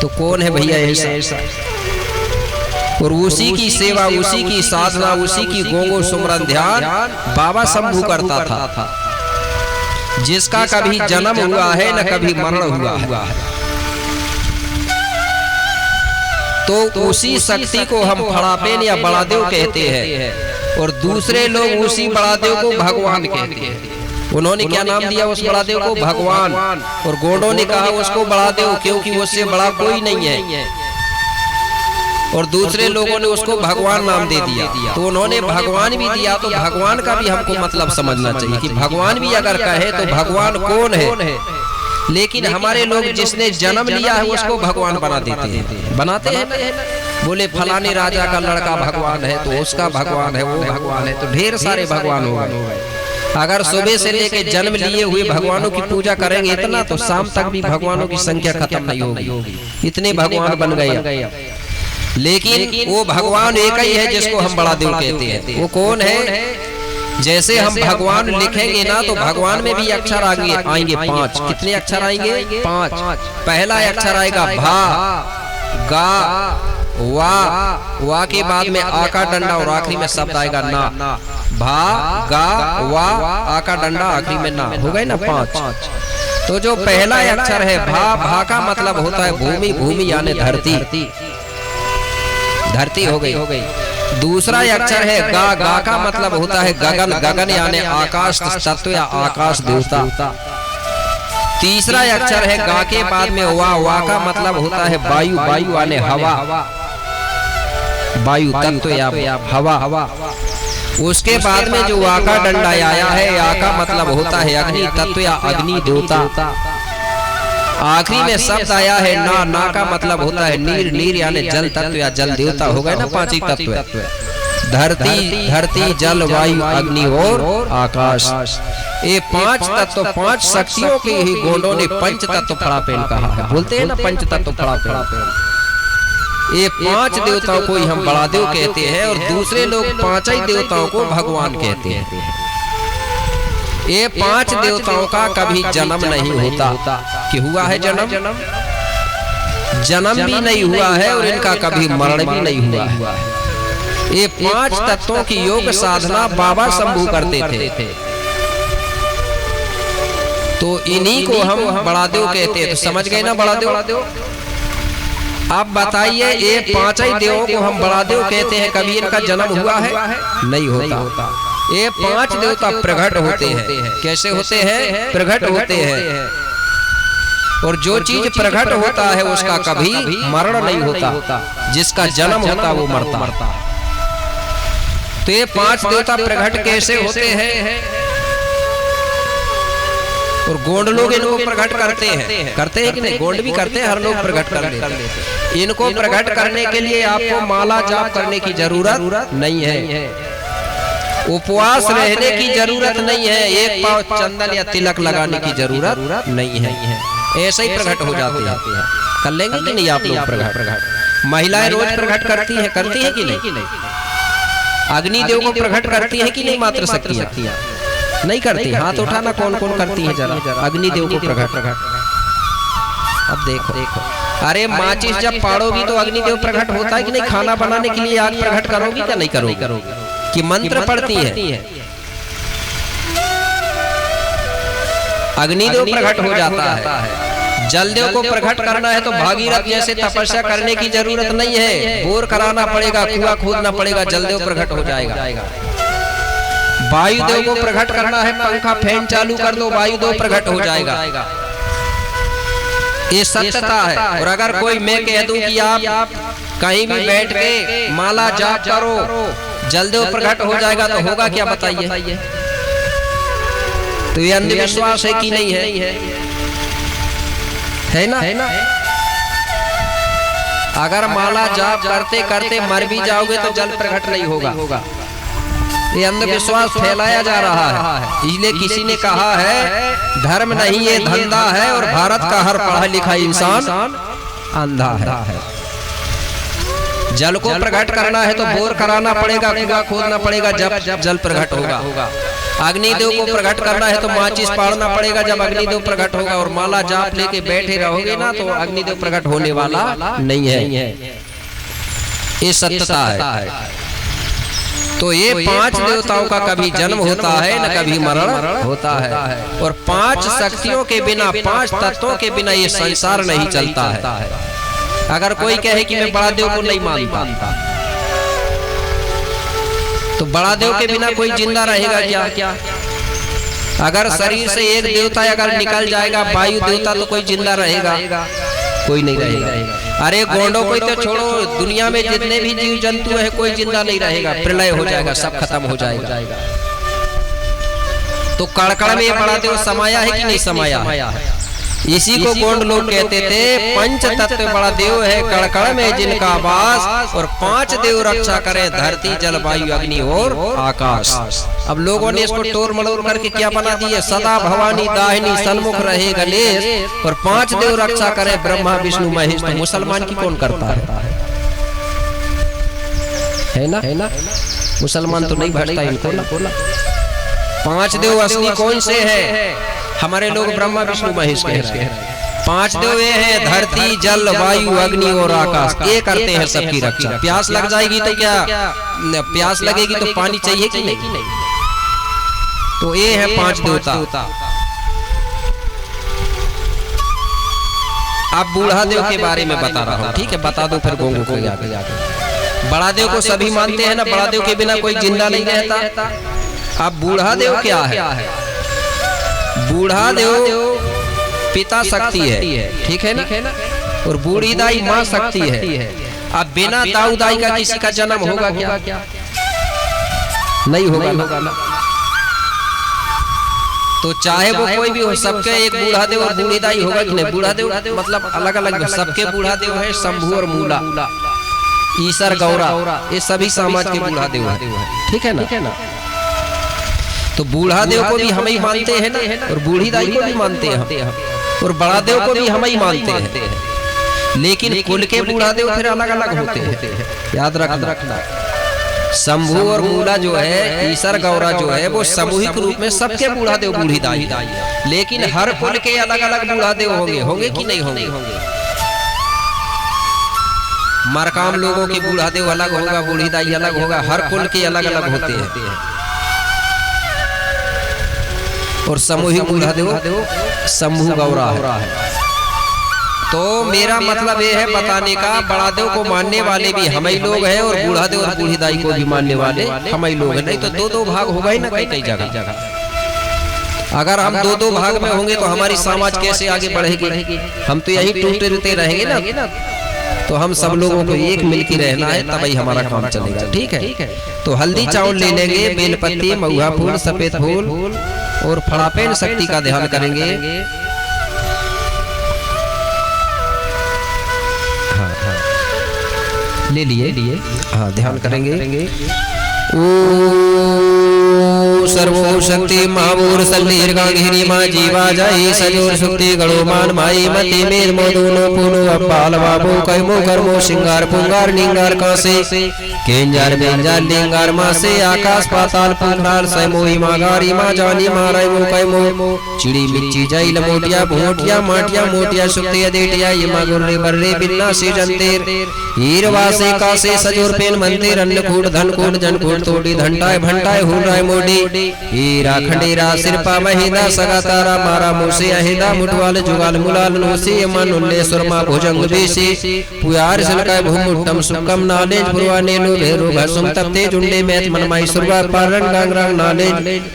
तो कौन है भैया ऐसा? और उसी की सेवा, उसी की साधना, उसी की गोंगो सुमरन ध्यान बाबा शंभू करता था, जिसका कभी जन्म हुआ है न कभी मरण हुआ है। तो उसी शक्ति को हम फड़ापेन या बड़ादेव कहते हैं, और दूसरे लोग उसी बड़ादेव को भगवान कहते हैं। उन्होंने क्या नाम दिया उस बड़ादेव को? भगवान। और गोंडों ने कहा उसको बड़ादेव क्योंकि उससे बड़ा कोई नहीं है, और दूसरे लोगों ने उसको भगवान नाम दे दिया। तो उन्होंने भगवान भी दिया, तो भगवान का भी हमको मतलब समझना चाहिए कि भगवान भी अगर कहे तो भगवान कौन है। लेकिन हमारे लोग जिसने जन्म लिया है उसको भगवान बना देते हैं, बनाते हैं ना। बोले फलाने राजा का लड़का भगवान है तो उसका भगवान है, वो भगवान है, तो ढेर सारे भगवान हो गए। अगर सुबह से लेके जन्म लिए हुए भगवानों की पूजा करेंगे इतना, तो शाम तक भी भगवानों की संख्या खत्म नहीं होगी, इतने भगवान बन गए। लेकिन वो भगवान एक ही है जिसको हम बड़ा देव कहते हैं। वो कौन है? जैसे हम भगवान लिखेंगे ना तो भगवान में भी अक्षर आएंगे 5। कितने अक्षर आएंगे? 5। पहला अक्षर आएगा भा, गा, वा के बाद में आका डंडा और आखिरी में शब्द आएगा ना। भा, गा, वा, आका डंडा, आखिरी में ना। हो गए ना 5। तो जो पहला अक्षर है भा का मतलब होता है भूमि, भूमि यानी धरती, धरती हो गई। दूसरा अक्षर है गा का मतलब होता है गगन, गगन यानी आकाश तत्व या आकाश देवता। तीसरा अक्षर है गा के बाद में वा का मतलब होता है वायु, वायु यानी हवा, वायु तत्व या हवा। उसके बाद में जो वा का डंडा आया है, या का मतलब होता है अग्नि तत्व या अग्नि देवता। आखिरी में शब्द आया है ना का मतलब होता है नीर, नीर यानी जल तत्व या जल देवता। हो गए ना 5 ही तत्व, धरती, जल, वायु, अग्नि और आकाश। ये 5 तत्व, 5 शक्तियों के ही गोंडों ने पंच तत्व फड़ापेन कहा है। बोलते हैं ना पंच तत्व फड़ापेन। ये 5 देवताओं को ही हम बड़ा देव कहते हैं, और दूसरे लोग 5 ही देवताओं को भगवान कहते हैं। ये 5 देवताओं का कभी जन्म नहीं होता कि हुआ है जन्म? जन्म भी नहीं हुआ है, और इनका कभी मरण भी नहीं हुआ है। ये 5 तत्वों की योग साधना बाबा शंभू करते थे, तो इन्हीं को हम बड़ा देव कहते हैं। तो समझ गए ना बड़ा देव? अब बताइए ये 5 ही देवों को हम बड़ा देव कहते हैं, कभी इनका जन्म हुआ है? नहीं होता। ये 5 देवता प्रकट होते हैं। कैसे होते हैं? प्रकट होते हैं। और जो चीज प्रकट होता है उसका कभी मरण नहीं होता, जिसका जन्म होता वो मरता। तो ये 5 देवता प्रकट कैसे होते हैं? और गोंड लोग इनको प्रकट करते हैं कि नहीं? गोंड भी करते हैं, हर लोग प्रकट कर लेते हैं। इनको प्रकट करने के लिए आपको माला जाप करने की जरूरत नहीं है, उपवास रहने की जरूरत नहीं है, एक पाव चंदन या तिलक लगाने की जरूरत नहीं है। ऐसे ही प्रकट हो जाते हैं। कर लेंगे कि नहीं आप लोग प्रकट? महिलाएं रोज प्रकट करती हैं कि नहीं? अग्निदेव को प्रकट करती है कि नहीं? मात्र शक्तियां नहीं करती। हाथ उठाना कौन कौन करती है जरा अग्निदेव को प्रकट। अब देखो, अरे माचिस जब पाड़ोगी तो अग्निदेव प्रकट होता है कि नहीं? खाना बनाने के लिए आग प्रकट करोगी क्या नहीं करोगी? कि मंत्र पढ़ती है? अग्निदेव प्रकट हो जाता है। जलदेव को प्रकट करना है तो भागीरथ जैसे तपस्या करने की जरूरत नहीं है, बोर कराना पड़ेगा, कुआं खोदना पड़ेगा, जलदेव प्रकट हो जाएगा। वायुदेव को प्रकट करना है, पंखा फैन चालू कर दो, वायुदेव प्रकट हो जाएगा। ये सत्यता है। और अगर कोई मैं कह दूं कि आप कहीं भी बैठ के माला जाप करो, जलदेव प्रकट हो जाएगा, तो होगा क्या बताइए? तो ये अंधविश्वास है कि नहीं है? है ना? अगर माला जाप करते करते मर भी जाओगे तो जल प्रकट नहीं होगा। ये अंधविश्वास फैलाया जा रहा है। इसलिए किसी ने कहा है धर्म नहीं ये धंधा है, और भारत का हर पढ़ा लिखा इंसान अंधा है। जल को प्रकट करना है तो बोर कराना पड़ेगा, कुआं खोदना पड़ेगा, जब जल प्रकट होगा। अग्निदेव को प्रकट करना है तो माचिस पाड़ना पड़ेगा, जब अग्निदेव प्रकट होगा। और माला जाप लेके बैठे रहोगे ना तो अग्निदेव प्रकट होने वाला नहीं है। ये सत्यता है। तो ये 5 देवताओं का कभी जन्म होता है न कभी मरण होता है। और 5 शक्तियों के बिना, 5 तत्वों के बिना ये संसार नहीं चलता है। अगर कोई कहे कि मैं बड़ा देव को नहीं मानता, तो बड़ा देव के बिना कोई जिंदा रहेगा क्या? अगर शरीर से एक देवता अगर निकल जाएगा, वायु देवता, तो कोई जिंदा रहेगा? कोई नहीं रहेगा। अरे गोंडों को तो छोड़ो, दुनिया में जितने भी जीव जंतु है कोई जिंदा नहीं रहेगा, प्रलय हो जाएगा, सब खत्म हो जाएगा। तो कड़कड़ में ये बड़ा देव समाया है कि नहीं समाया है? इसी को गोंड लोग कहते थे पंच तत्व बड़ा देव है कड़कड़ में जिनका वास, और 5 देव रक्षा करें, धरती जल वायु अग्नि और आकाश। अब लोगों ने इसको टोर मड़ोर करके क्या बना दिए? सदा भवानी दाहिनी सन्मुख रहे गणेश, और 5 देव रक्षा करें, ब्रह्मा विष्णु महेश। तो मुसलमान की कौन करता है ना? मुसलमान तो नहीं भजता इनको ना। 5 देव असली कौन से है? हमारे लोग ब्रह्मा विष्णु महेश कह रहे हैं। 5 देव ये हैं धरती जल वायु अग्नि और आकाश। ये करते हैं सबकी रक्षा। प्यास लग जाएगी तो क्या प्यास लगेगी तो पानी चाहिए कि नहीं? तो ये है 5 देवता। अब बूढ़ा देव के बारे में बता रहा हूँ, ठीक है? बता दो फिर गोंगो को जाके। बड़ा देव को सभी मानते हैं ना, बड़ा देव के बिना कोई जिंदा नहीं रहता। अब बूढ़ा देव क्या है? बूढ़ा देव पिता शक्ति है, ठीक है ना? और बूढ़ी दाई माँ शक्ति है। अब बिना दाऊ दाई का किसी का जन्म होगा क्या? नहीं होगा ना। तो चाहे वो कोई भी हो, सबके एक बूढ़ा देव और बूढ़ी दाई होगा कि नहीं? बूढ़ा देव मतलब अलग अलग सबके बूढ़ा देव है। शंभू और मूला, ईसर गौरा, ये सभी समाज के बूढ़ा देव है, ठीक है ना? तो बूढ़ा देव को भी हम ही मानते हैं ना, और बूढ़ी दाई को भी मानते हैं, और बड़ा देव को भी हम ही मानते हैं। लेकिन कुल के बूढ़ा देव फिर अलग अलग होते हैं, याद रखना। शंभू और मूला जो है, ईसर गौरा जो है, वो सामूहिक रूप में सबके बूढ़ा देव बूढ़ी दाई। लेकिन हर कुल के अलग अलग बूढ़ा देव होंगे कि नहीं होंगे? मरकाम लोगों के बूढ़ा देव अलग होगा, बूढ़ी दाई अलग होगा, हर कुल के अलग अलग होते हैं। और सामूहिक बूढ़ा देव शंभू गौरा है। तो मेरा मतलब ये है बताने का, बड़ा देव को मानने वाले भी हम ही लोग हैं, और बूढ़ा देव और बूढ़ी दाई को भी मानने वाले हम ही लोग हैं। नहीं तो 2-2 भाग होगा ही ना कई जगह। अगर हम 2-2 भाग में होंगे तो हमारी समाज कैसे आगे बढ़ेगी? हम तो यही टूटते रहेंगे ना। तो हम सब लोगों को एक मिलकर रहना है, तभी हमारा काम चलेगा, ठीक है? तो हल्दी चावल ले लेंगे, बेलपत्ती, महुआ फूल, सफेद फूल और फड़ापेन शक्ति का ध्यान करेंगे। हाँ, ले लिए। हाँ, ध्यान करेंगे। सर्वो शक्ति महामूर सल्लीर गांघिरी माँ जीवा जाई सजोर सुक्ति गणो मान माई मति मेद मोदूनो पुनो अपाल बाबू कैमो कर्मो सिंगार पुंगार निंगार कासे केंजार बेंजार लिंगार मासे आकाश पाताल पुंगार सैमोही मागारी माँ जानी माराई मो कैमो चिड़ी मिच्ची जाइल मोटिया भोटिया माटिया मोटिया सुक्ति अदेटिया ये मागुर्रे बर्रे बिन्ना से जंतेर हीरवासे कासे सजोर पेन मंदिर अन्नकूट धनकूट जनकूट तोड़ी घंटाए भंटाए हुराय मोडी हीरा खंडेरा सिरपा महिदा सगा तारा मारा मुसे अहिदा मुठवाल जुगाल मुलाल नोसे मनुल्ले सुरमा भुजंग बेसे पुयार सिलकाय भूमुट्टम सुकम नालेज पुरवाने नो भैरो घसुम तप्ते जुंडे मैत मनमाई सुरवा पारण गांगरांग नाले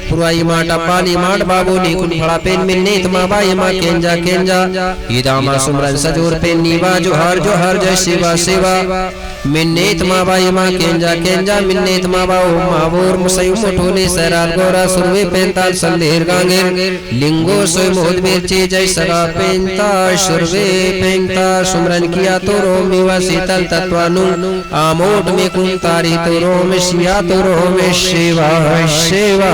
पुरवाई माटा पाली माट बाबू नीकुन फड़ा पेन मिलने तमा बाई मा केंजा केंजा ईदामा सुमरन सजोर पेन नीवा जोहार जय शिवा शिवा मिन्ने तमा बाई मा केंजा केंजा मिन्ने तमा बाओ मावोर मुसयु मोठोले सराल गोरा सुरवे पेंताल संदेर गांगेर लिंगो सोय मोहदबेर चे जय सगा पेंता सुरवे पेंता सुमरन किया तो रोम निवा शीतल तत्वानु आमोट में कुंतारी तो रोम शिया तो रोम शिवा शिवा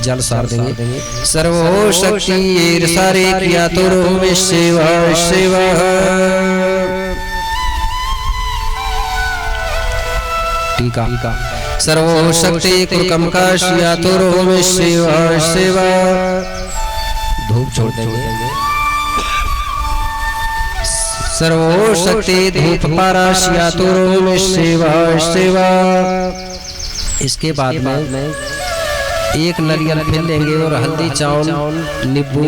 जल सार देंगे सर्वो शक्ति सारे किया तो रोम शिवा शिवा टीका सर्वो शक्ति कुकम का शिया तो रोम शिवा शिवा धूप छोड़ देंगे सर्वो शक्ति धूप पारा शिया तो रोम शिवा शिवा। इसके बाद में एक नरियल फिर लेंगे और हल्दी चावल नींबू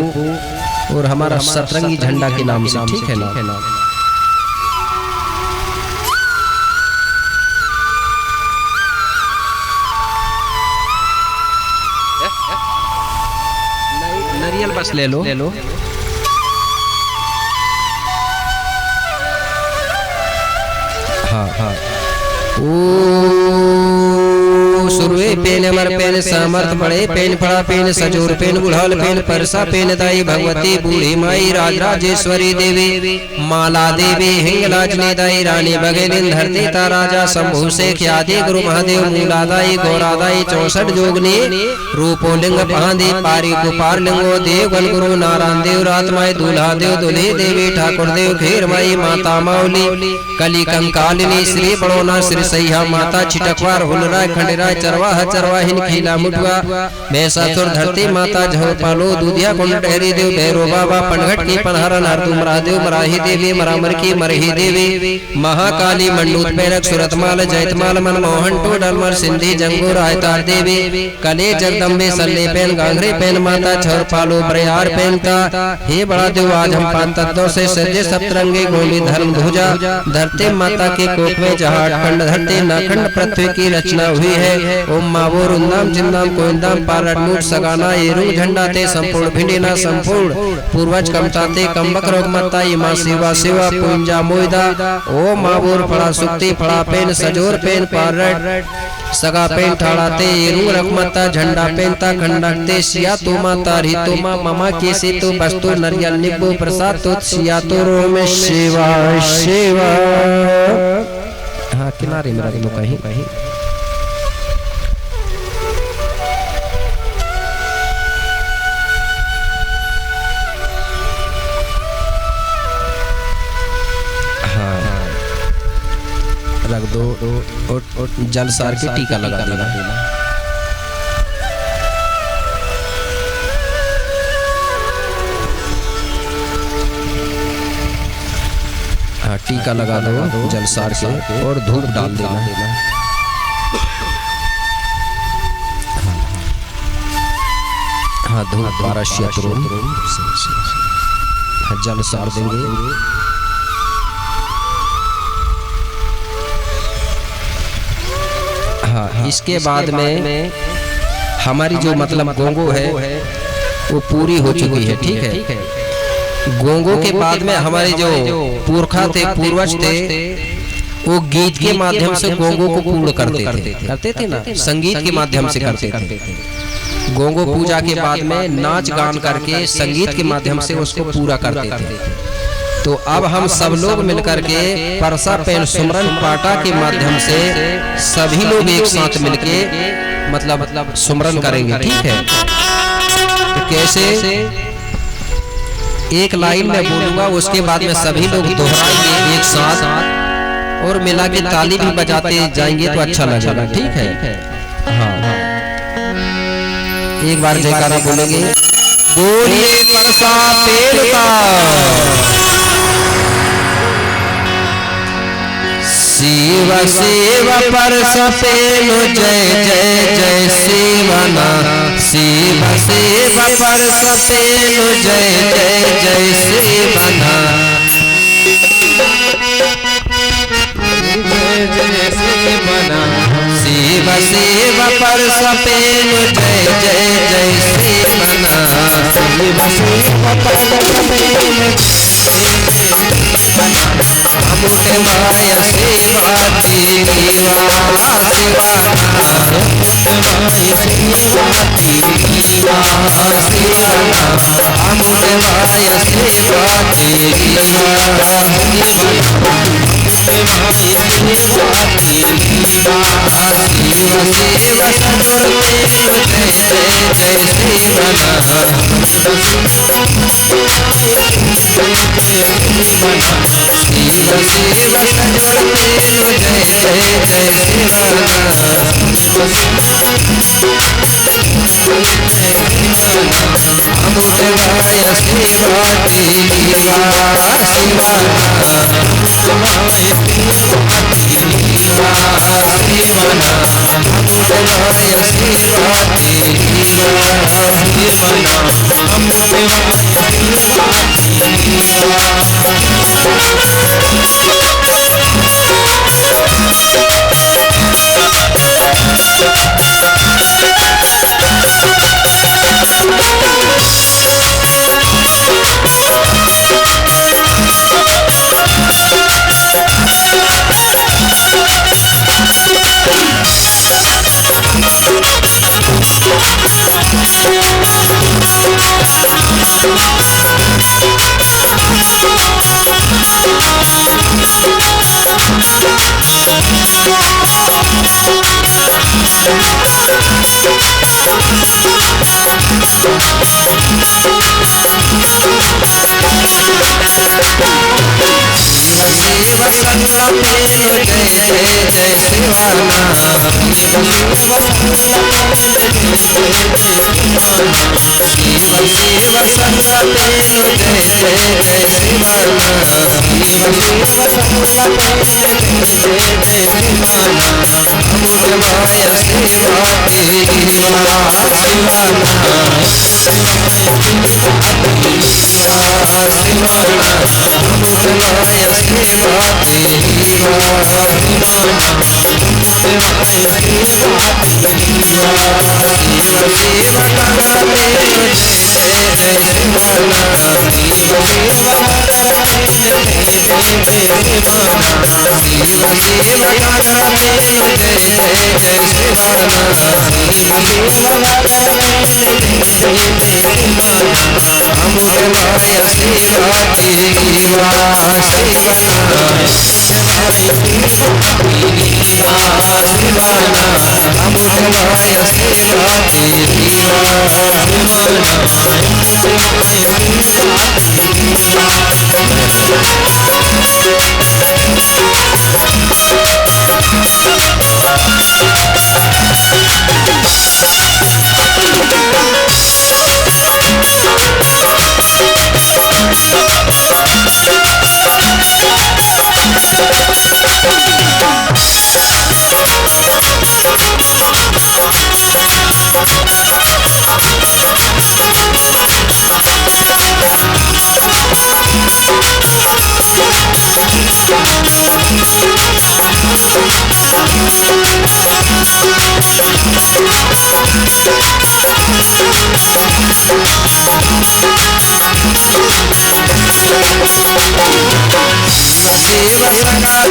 और हमारा सतरंगी झंडा के नाम से, ठीक है ना। नरियल बस ले लो। हाँ सुरवे पेन अमर पेन सामर्थ बड़े पेन फड़ा पेन सजोर पेन बुढ़ाल पेन परसा पेन दाई भगवती बूढ़ी माई राज राजेश्वरी देवी माला देवी हिंगलाज ने दाई रानी बघेलिन धरती ता राजा शंभु से ख्याति गुरु महादेव मूला दाई गौरा दाई 64 जोगनी रूपो लिंग पांदी पारी कुपार लिंगो देव गण गुरु नारायण देव रातमाई दूल्हा देव दुल्हे देवी ठाकुर देव खेर माई माता माउली कली कंकालिनी श्री बड़ोना श्री सैया माता छिटकवार हुलराय खंडराय चरवाह चरवाहिन खीला मुठवा भैंसासुर धरती माता झव पालो दूधिया कुंड टहरी देव भैरो बाबा पनघट की पनहरन हरदू मरादेव मराही देवी मरामर की मरही देवी महाकाली मंडूत पैरक सुरतमाल जयतमाल मनमोहन टोडलमर सिंधी जंगूर आयतार देवी कले जगदम्बे सल्ले पेन गांगरे पेन माता छर पालो बरियार पेनता हे बड़ा देव आज हम पांच तत्वों से सजे सप्तरंगी गोली धर्म ध्वजा धरती माता के कोख में जहाँ खंड धरती नाखंड पृथ्वी की रचना हुई है। ओम मावो रुंदाम जिंदाम कोइंदाम पारट मूठ सगाना येरू झंडा ते संपूर्ण भिंडीना संपूर्ण पूर्वज कमता ते कम्बक रोग मत्ता इमा शिवा शिवा पुंजा मोइदा ओम मावोर फड़ा सुक्ति फड़ा पेन सजोर पेन पारट सगा पेन ठाड़ा ते येरू रखमता झंडा पेनता खंडकते सिया तो माता रितो ममा के से तो बस्तु नरियल निब्बो प्रसाद तो सिया तो रोम शिवा शिवा। हाँ किनारे मेरा दिलो कहीं रख दो और जल सार के टीका लगा देना। हाँ टीका लगा दो जल सार के और धूप डाल देना। हाँ धूप 12 जल सार देंगे। हाँ इसके बाद में हमारी जो मतलब गोंगो है वो पूरी हो चुकी है, ठीक है। गोंगो के बाद में हमारे जो पुरखा थे पूर्वज थे वो गीत के माध्यम से गोंगो को पूर्ण करते थे ना, संगीत के माध्यम से करते थे। गोंगो पूजा के बाद में नाच गान करके संगीत के माध्यम से उसको पूरा करते थे। तो अब हम सब लोग मिलकर के परसा पेन सुमरन पाटा के माध्यम से सभी लोग एक साथ मिलके मतलब सुमरन करेंगे, ठीक है। तो कैसे, एक लाइन में बोलूंगा उसके बाद में सभी लोग दोहराएंगे एक साथ और मिला के ताली भी बजाते जाएंगे तो अच्छा लगेगा, ठीक है। हाँ एक बार जयकारा बोलेंगे, बोलिए परसा पेन का शिव शिव परसा पेन जय जय जय शिवना शिव शिव परसा पेन जय जय जय शिवना। शिव शिव पर सपेन जय जय जय शिवना शिव शिव पर सपेन अमुट माय सेवा तेरी शिवाना माय सेवा तेरी शिवाना अमुट माय सेवा तेरी शिव शिव सदुर देव जय जय जय शिवना शिव शिव सदुर देव जय जय जय शिवना अमुट माय सेवा तेरी शिवाना शिव संगला पेलो जय जय जय शिवाना शिव शिव संगला पेलो जय जय जय शिवाना शिव शिव संगला पेलो जय जय शिवाना अमुट माय सेवा तेरी शिवाना अमुट माय सेवा तेरी शिव शिव नगर पेलो जय जय जय शिवाना शिव शिव नगर पेलो जय जय जय शिवाना शिव शिव नगर पेलो जय जय जय शिवाना शिव शिव नगर पेलो जय जय जय शिवाना अमुट माय सेवा तेरी शिवाना अमुट माय सेवा तेरी शिव सखा पेलो जय जय जय शिवाना शिव शिव सखा पेलो जय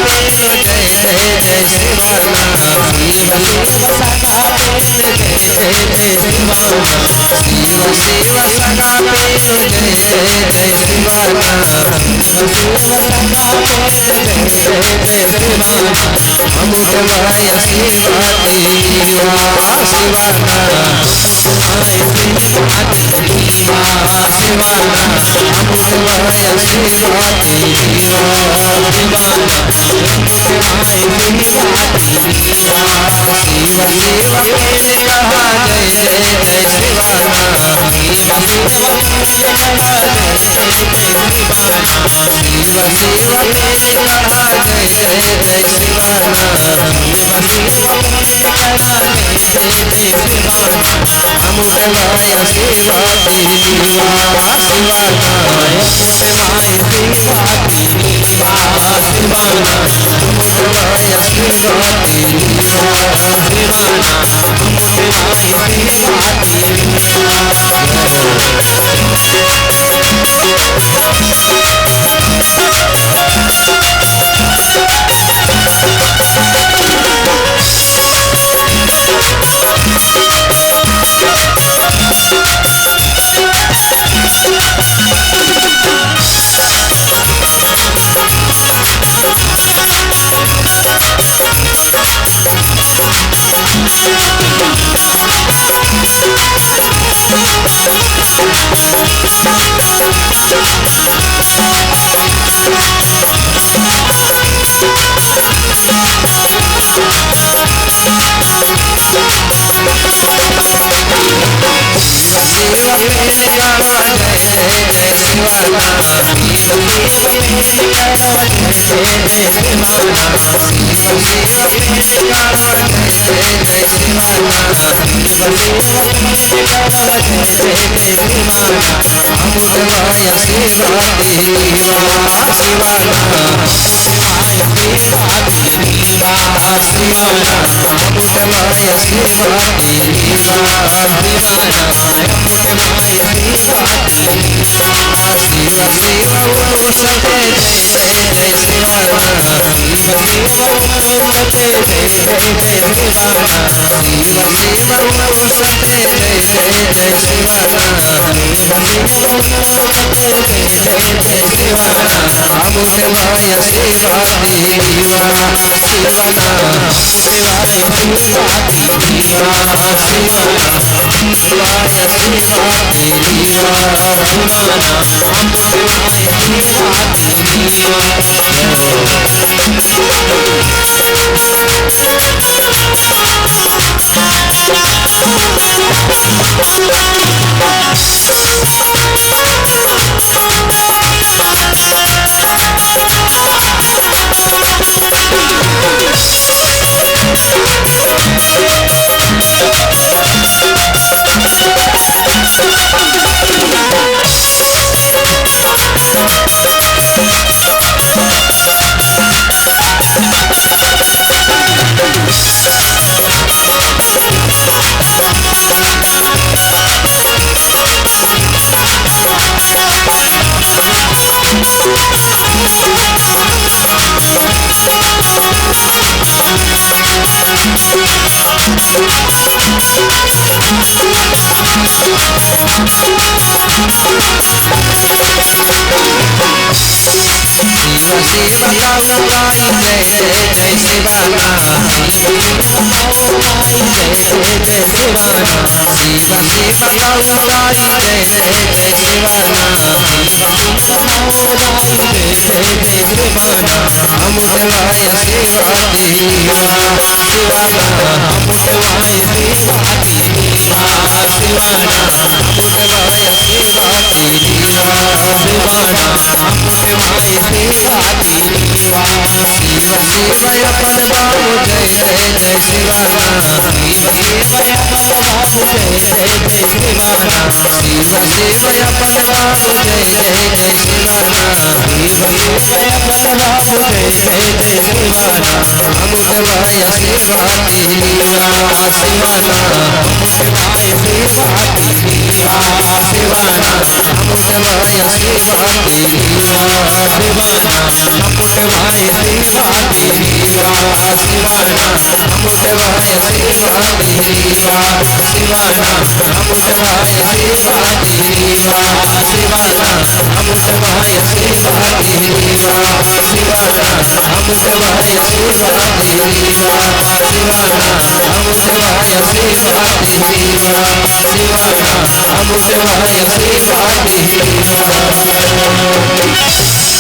जय जय शिवाना शिव शिव सखा पेलो जय जय जय शिवाना शिव शिव सखा पेलो जय जय जय शिवाना अमुट माय सेवा तेरी शिवाना शिवाना अमुट माय सेवा तेरी शिव शिव पेले कहा जय जय जय शिवाना शिव शिव पेले कहा जय जय जय शिवाना शिव शिव पेले कहा जय जय जय शिवाना शिव शिव पेले कहा जय जय जय शिवाना अमुट माय सेवा तेरी शिवाना शिवाना अमुट माय सेवा तेरी शिवाना अमुट माय सेवा तेरी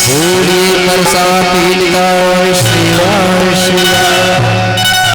पूरी परसा पीलिका शिवाय